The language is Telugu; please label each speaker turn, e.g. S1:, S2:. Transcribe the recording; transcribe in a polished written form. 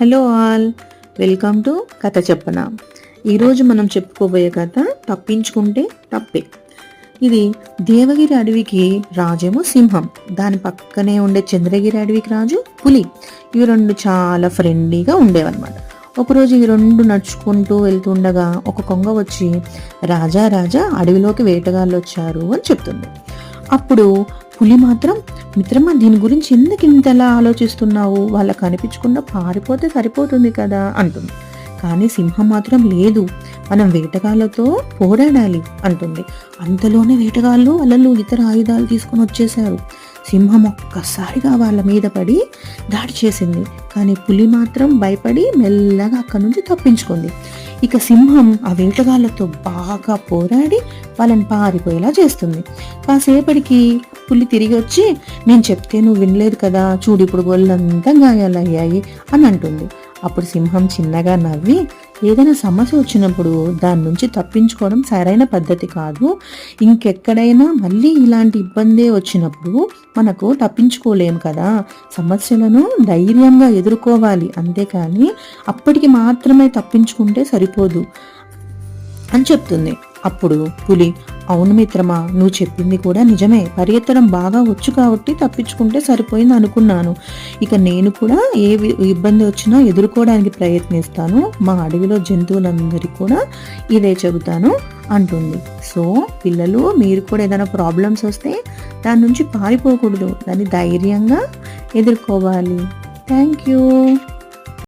S1: హలో ఆల్, వెల్కమ్ టు కథ చెప్పన. ఈరోజు మనం చెప్పుకోబోయే కథ తప్పించుకుంటే తప్పే. ఇది దేవగిరి అడవికి రాజేమో సింహం, దాని పక్కనే ఉండే చంద్రగిరి అడవికి రాజు పులి. ఇవి రెండు చాలా ఫ్రెండ్లీగా ఉండేవన్నమాట. ఒకరోజు ఈ రెండు నడుచుకుంటూ వెళ్తుండగా ఒక కొంగ వచ్చి రాజా రాజా అడవిలోకి వేటగాళ్ళు వచ్చారు అని చెప్తుంది. అప్పుడు పులి మాత్రం, మిత్రమా దీని గురించి ఎందుకు ఇంతలా ఆలోచిస్తున్నావు, వాళ్ళకి కనిపించకుండా పారిపోతే సరిపోతుంది కదా అంటుంది. కానీ సింహం మాత్రం లేదు, మనం వేటగాళ్ళతో పోరాడాలి అంటుంది. అంతలోనే వేటగాళ్ళు వాళ్ళు ఇతర ఆయుధాలు తీసుకొని వచ్చేశారు. సింహం ఒక్కసారిగా వాళ్ళ మీద పడి దాడి చేసింది. కానీ పులి మాత్రం భయపడి మెల్లగా అక్కడి నుంచి తప్పించుకుంది. ఇక సింహం ఆ వేటగాళ్ళతో బాగా పోరాడి వాళ్ళని పారిపోయేలా చేస్తుంది. కాసేపటికి పులి తిరిగి వచ్చి, నేను చెప్తే నువ్వు వినలేదు కదా, చూడు ఇప్పుడు ఒళ్ళంతా గాయాలయ్యాయి అని అంటుంది. అప్పుడు సింహం చిన్నగా నవ్వి, ఏదైనా సమస్య వచ్చినప్పుడు దాని నుంచి తప్పించుకోవడం సరైన పద్ధతి కాదు, ఇంకెక్కడైనా మళ్ళీ ఇలాంటి ఇబ్బందే వచ్చినప్పుడు మనకు తప్పించుకోలేము కదా, సమస్యలను ధైర్యంగా ఎదుర్కోవాలి, అంతేకాని అప్పటికి మాత్రమే తప్పించుకుంటే సరిపోదు అని చెప్తుంది. అప్పుడు పులి, అవును మిత్రమా, నువ్వు చెప్పింది కూడా నిజమే, పరిగెత్తడం బాగా వచ్చు కాబట్టి తప్పించుకుంటే సరిపోయింది అనుకున్నాను. ఇక నేను కూడా ఏ ఇబ్బంది వచ్చినా ఎదుర్కోవడానికి ప్రయత్నిస్తాను, మా అడవిలో జంతువులందరికీ కూడా ఇదే చెబుతాను అంటుంది. సో పిల్లలు, మీరు కూడా ఏదైనా ప్రాబ్లమ్స్ వస్తే దాని నుంచి పారిపోకూడదు, దాన్ని ధైర్యంగా ఎదుర్కోవాలి. Thank you.